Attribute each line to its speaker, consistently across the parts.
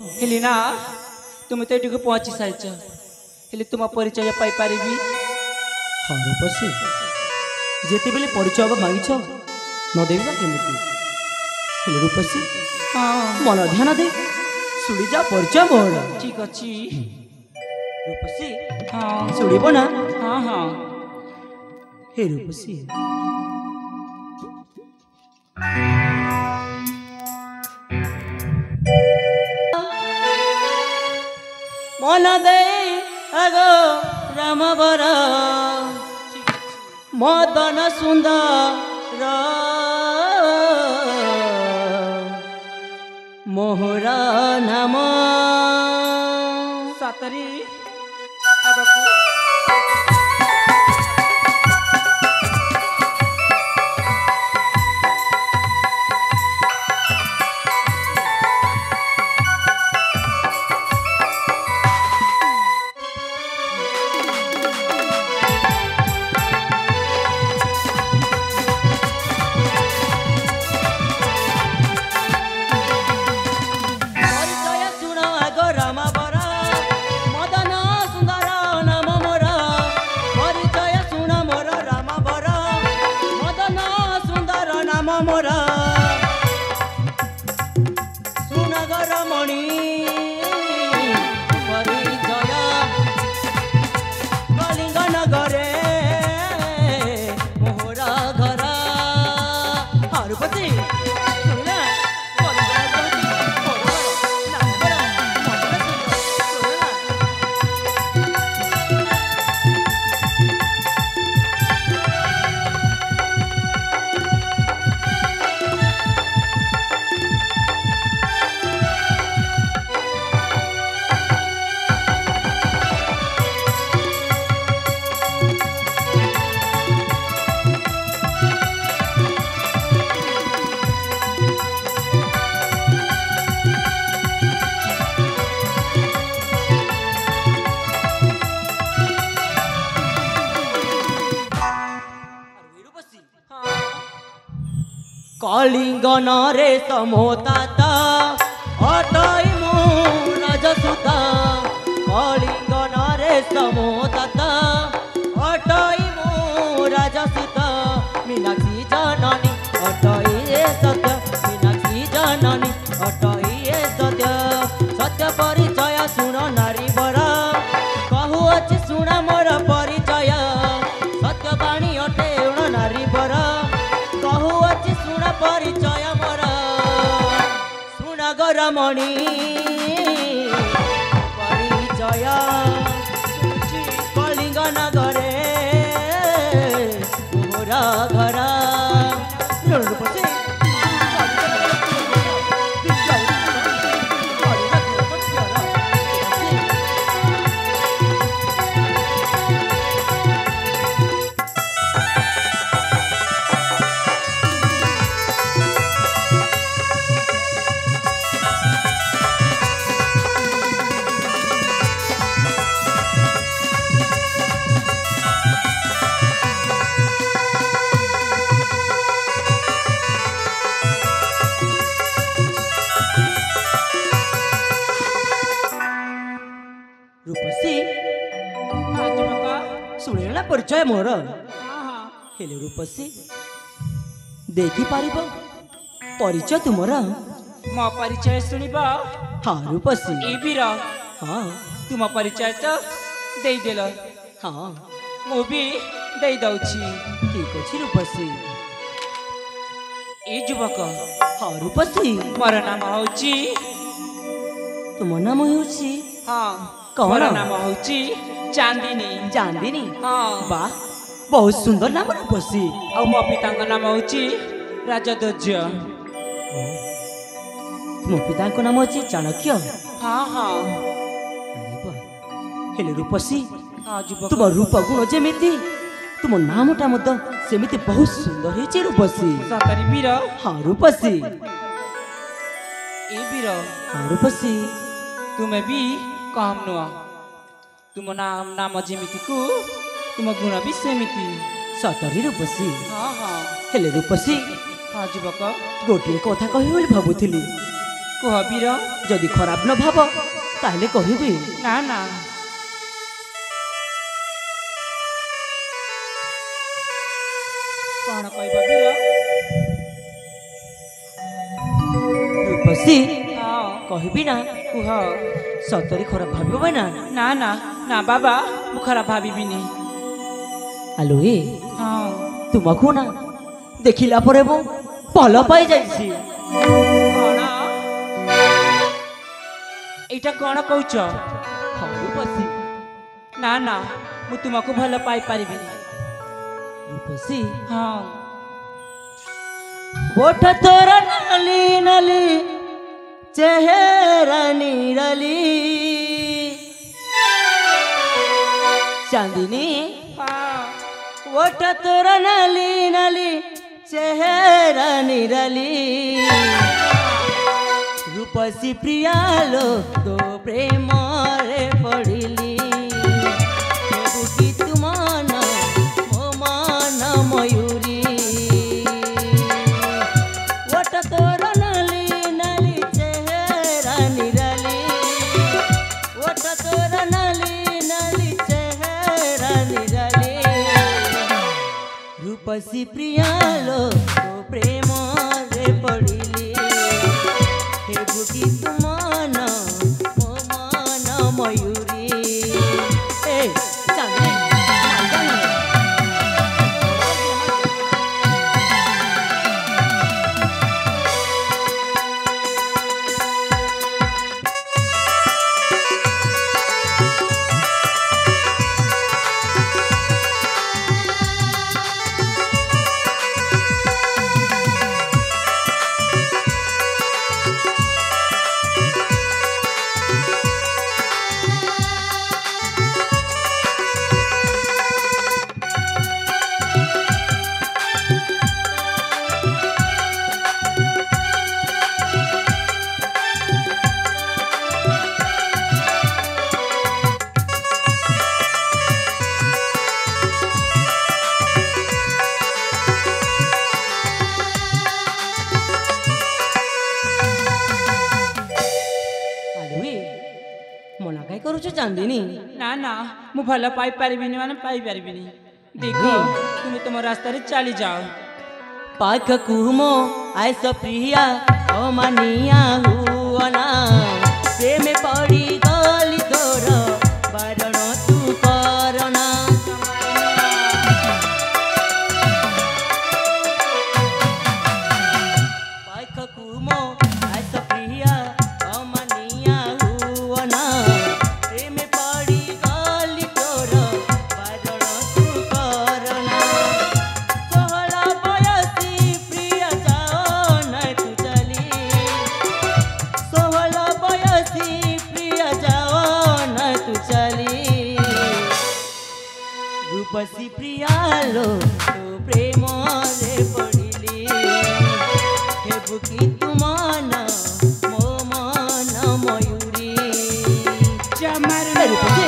Speaker 1: Heli ना तुम तो ये पहुँची सारी हेले तुम परिचय पाइपारि
Speaker 2: हाँ रूपसी जिते बेले परिचय मांगिछ नदेवी केमी हेले रूपसी
Speaker 1: हाँ
Speaker 2: मन ध्यान दे शुणी जा परिचय मोर
Speaker 1: ठीक अच्छी
Speaker 2: रूपसी
Speaker 1: हाँ
Speaker 2: शुणब ना
Speaker 1: हाँ हाँ
Speaker 2: हे रूपसी मन दे अगो राम बर मदन सुंदर मोहरा नाम
Speaker 1: सातरी
Speaker 2: मोरा सुनगर मणि परिचय कलिंग नगरे मोहरा घर हारुपति कलिंग नरे समोता अटई मु राजसुता कलिंग नरे समोता अटई मु राजसुता मीनाक्षी जननी अटई सत्य मीनाक्षी जननी अटई सत्य सत्य परिचय सुन नारी बर कहु अच्छी सुन मोर परिचय सत्यवाणी अटे नारी बर कहु अच्छी सुन परिचय मोर सुनगर मणि परिचय कलिंग नगरे मोहरा घर रूपसी शुणिला परिचय मोर हेले रूपसी देखी पारिब परिचय तुमर
Speaker 1: मो परिचय शुणिबा
Speaker 2: हाँ रूपसी
Speaker 1: ए वीर
Speaker 2: हाँ
Speaker 1: तुम परिचय तो देदेल
Speaker 2: हाँ
Speaker 1: मु भी दे दउछि
Speaker 2: ठीक अछि रूपसी
Speaker 1: ए युवक
Speaker 2: हाँ रूपसी
Speaker 1: मोर नाम होछि
Speaker 2: तुम नाम होछि
Speaker 1: हाँ
Speaker 2: कौन
Speaker 1: मोर नाम होछि चांदिनी
Speaker 2: चांदिनी
Speaker 1: हाँ
Speaker 2: वाह बहुत सुंदर नाम रूपसी
Speaker 1: आ मो पिता नाम होछि राजध्वज
Speaker 2: तुम पिता नाम होछि चाणक्य
Speaker 1: हाँ हाँ
Speaker 2: हेले रूपसी
Speaker 1: हाँ युवक
Speaker 2: तुम रूप गुण जेमिति तुम नामटा मत सेमिति बहुत सुंदर है रूपसी
Speaker 1: सतरी वीर
Speaker 2: हाँ रूपसी
Speaker 1: ए वीर
Speaker 2: हाँ रूपसी
Speaker 1: तुम्हें भी कम नुह तुम नाम जेमिति को तुम गुण भी सेमिति
Speaker 2: सतरी रूपसी
Speaker 1: हाँ हाँ
Speaker 2: हेले रूपसी
Speaker 1: हाँ युवक
Speaker 2: गोटे कथा कहि बोली भाबुथिली
Speaker 1: କୁହ ବୀର।
Speaker 2: ଯଦି ଖରାପ ନ ଭାବ ତାହେଲେ କହିବି।
Speaker 1: ନା ନା କଣ କହିବ ବୀର?
Speaker 2: ରୂପସୀ
Speaker 1: ହଁ
Speaker 2: କହିବି ନା?
Speaker 1: କୁହ।
Speaker 2: ସତରେ ଖରାପ ଭାବିବ ନା?
Speaker 1: ନା ନା ନା ବାବା ମୁଁ ଖରାପ ଭାବିବିନି।
Speaker 2: ଆଲୋଏ
Speaker 1: ହଁ
Speaker 2: ତୁମକୁ ନା ଦେଖିଲା ପରେ ମୁଁ ଭଲ ପାଇଯାଇଛି।
Speaker 1: କଣ ଏଇଟା କଣ କହୁଛ?
Speaker 2: ହଁ ରୂପସୀ।
Speaker 1: ନା ନା ମୁଁ ତୁମକୁ ଭଲ ପାଇପାରିବିନି।
Speaker 2: ରୂପସୀ
Speaker 1: ହଁ
Speaker 2: ओठ तोरा नाली नाली चेहरा निराली चांदनी
Speaker 1: ହଁ
Speaker 2: ओठ तोरा नाली नाली चेहरा निराली रूपसी प्रियालो तो प्रेम रे पड़िली तुम मो मन मयूरी तोर नाली नाली चेहरा निराली ओठ तोर नाली नाली चेहरा निराली रूपसी प्रियालो तो प्रेम रे पड़िली हे बुकी तुम मन मो मन मयूरी ए चांदनी मना कहीं करुଛୁ ଚାନ୍ଦିନୀ?
Speaker 1: ନା ନା ମୁଁ ଭଲ ପାଇପାରିବିନି ମାନେ ପାଇପାରିବିନି। ଦେଖ ତୁମେ ତୁମ ରାସ୍ତାରେ ଚାଲି ଯାଅ।
Speaker 2: पाखकु मो आयस प्रिया अमानिया हुअना प्रेम पड़ी गली तोर बारण तू करना पाखकु मो आयस प्रिया अमानिया हुअना प्रेम पड़ी गली तोर बारण तू करना सोहला बयसी प्रिय जाओ नहीं तू चली सोहला बयसी प्रिय जाओ नहीं तू चली रूपसी प्रियालो तो प्रेम रे पड़िली हे बुकी तुमान मो मन मयूरी
Speaker 1: जमर
Speaker 2: रूपसी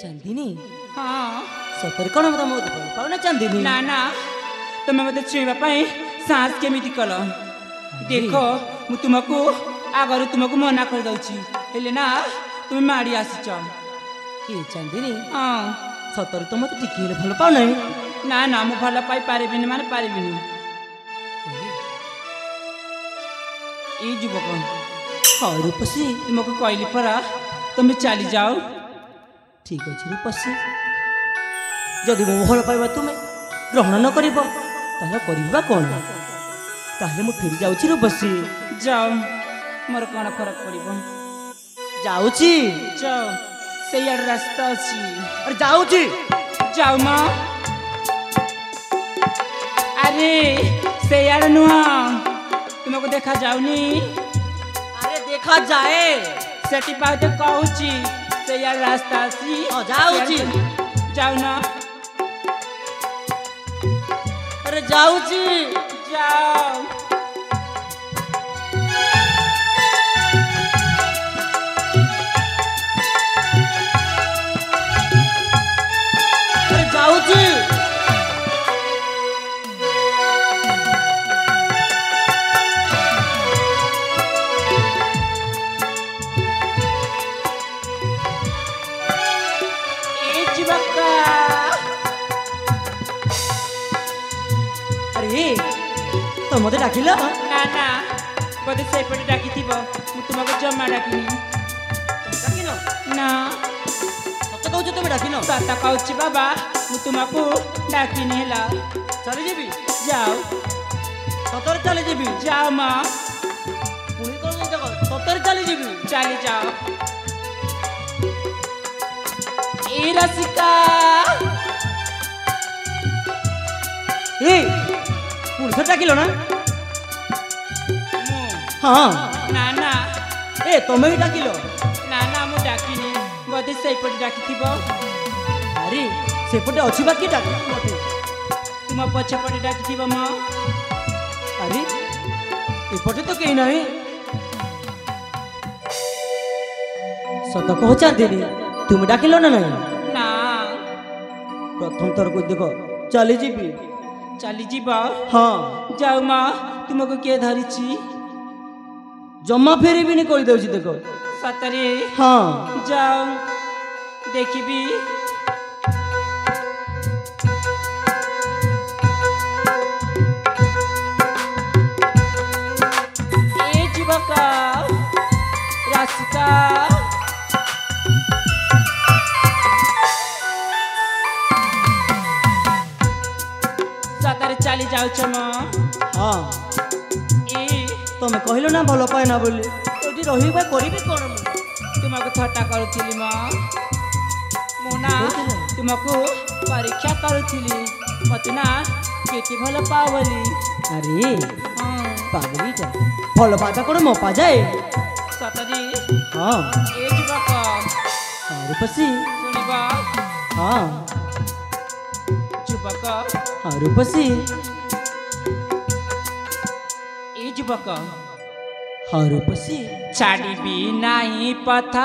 Speaker 2: चांदिनी
Speaker 1: ହଁ
Speaker 2: सतर कौन मत मोद बोल पाउना चांदिनी
Speaker 1: ନା ନା ତୁମେ ମୋତେ ଛୁଇଁବା ପାଇଁ ସାହସ କେମିତି କଲ? ଦେଖ ମୁଁ ତୁମକୁ ଆଗରୁ ତୁମକୁ ମନା କରିଦେଉଛି ହେଲେ ନା ତୁମେ ମାଡ଼ି ଆସିଛ।
Speaker 2: ये चांदिनी
Speaker 1: ହଁ
Speaker 2: सतर तो मत टिके हेले भल पाउना
Speaker 1: ନା ନା ମୁଁ ଭଲ ପାଇପାରିବିନି ମାନେ ପାରିବିନି। ଏଇ ଯୁବକ
Speaker 2: हाँ रूपसी
Speaker 1: ତୁମକୁ କହିଲି ପରା ତୁମେ ଚାଲିଯାଅ।
Speaker 2: ठीक अच्छे रूपसी जदि मो भल पाइबा तुमे ग्रहण न करिब ताले करिबा कोन ताले मु फिर जाउची रूपसी
Speaker 1: ଯାଅ ମୋର କ'ଣ ଫରକ ପଡ଼ିବ।
Speaker 2: जाउची
Speaker 1: ଯାଅ ସେଇଆଡେ ରାସ୍ତା ଅଛି।
Speaker 2: ଆରେ ଯାଉଛି।
Speaker 1: ଯାଉ ମ। ଆରେ ସେଇଆଡେ ନୁହଁ, ତୁମକୁ ଦେଖା ଯାଉନି?
Speaker 2: ଆରେ ଦେଖା ଯାଏ।
Speaker 1: ସେଠି ପାଉତେ କହୁଛି ସେଇଆଡେ ରାସ୍ତା ଅଛି।
Speaker 2: ଯାଉଛି।
Speaker 1: ଯାଉନ।
Speaker 2: ଆରେ ଯାଉଛି।
Speaker 1: ଯାଅ।
Speaker 2: ଆରେ ଯାଉଛି।
Speaker 1: ଏ ଯିବାକା।
Speaker 2: ଆରେ ତ ମତେ ଡାକିଲ?
Speaker 1: ନା ନା, ବୋଧେ ସେଇପଟେ ଡାକିଥିବ, ମୁଁ ତୁମକୁ ଜମା ଡାକିନି।
Speaker 2: ଡାକିନ?
Speaker 1: ନା।
Speaker 2: ସତ କହୁଛ ତମେ ଡାକିନ?
Speaker 1: ସତ କହୁଛି ବାବା, ମୁଁ ତୁମକୁ ଡାକିନି ହେଲା।
Speaker 2: ଚାଲିଯିବି?
Speaker 1: ଯାଅ।
Speaker 2: ସତରେ ଚାଲିଯିବି?
Speaker 1: ଯାଅ ମା।
Speaker 2: ପୁଣି କଣ ଦେଖ, ସତରେ ଚାଲିଯିବି?
Speaker 1: ଚାଲି ଯାଅ। ଏ ରସିକା।
Speaker 2: ଏ ପୁଣି ଥରେ ଡାକିଲ ନା?
Speaker 1: ମୁଁ?
Speaker 2: ହଁ।
Speaker 1: ନା ନା।
Speaker 2: ଏ ତମେ ବି ଡାକିଲ?
Speaker 1: ନା ନା, ମୁଁ ଡାକିନି, ବୋଧେ ସେଇପଟେ ଡାକିଥିବ।
Speaker 2: ଆରେ ସେପଟେ ଅଛି ବା କି ଡାକିଲ ମତେ?
Speaker 1: ତୁମ ପଛପଟେ ଡାକିଥିବ ମ।
Speaker 2: ଆରେ ଏପଟେ ତ କେହି ନାହିଁ। ସତ କହ ଚାନ୍ଦିନୀ, ତୁମେ ଡାକିଲ ନା ନାହିଁ?
Speaker 1: ନା।
Speaker 2: ପ୍ରଥମ ଥରକୁ ଦେଖ ଚାଲିଯିବି।
Speaker 1: ଚାଲିଯିବ?
Speaker 2: ହଁ।
Speaker 1: ଯାଉ ମା, ତୁମକୁ କିଏ ଧରିଛି?
Speaker 2: ଜମା ଫେରିବିନି କହିଦେଉଛି ଦେଖ।
Speaker 1: ସତରେ?
Speaker 2: ହଁ।
Speaker 1: ଯାଉ ଦେଖିବି। ଏ ଯୁବକ ରାସିକା। ସତରେ ଚାଲି ଯାଉଛ ମ?
Speaker 2: ହଁ।
Speaker 1: ଏ
Speaker 2: ତମେ କହିଲ ନା ଭଲ ପାଏ ନା ବୋଲି, ଏଠି ରହିବା କରିବି କଣ ମୁଁ?
Speaker 1: ତୁମକୁ ଥଟ୍ଟା କରୁଥିଲି ମ। ମୁଁ ନା ତୁମକୁ ପରୀକ୍ଷା କରୁଥିଲି, ମତେ ନା କେତେ ଭଲ ପାଅ ବୋଲି।
Speaker 2: ଆରେ
Speaker 1: ହଁ।
Speaker 2: ପାଗଳିଟା, ଭଲ ପାଇବା କଣ ମପା ଯାଏ?
Speaker 1: ସତରେ?
Speaker 2: ହଁ।
Speaker 1: ଏ ଯୁବକ
Speaker 2: ରୂପସୀ।
Speaker 1: ଶୁଣିବ?
Speaker 2: ହଁ।
Speaker 1: ଯୁବକ
Speaker 2: ରୂପସୀ।
Speaker 1: ଏ ଯୁବକ
Speaker 2: ରୂପସୀ।
Speaker 1: ଛାଡ଼ିବି ନାହିଁ ପଥ,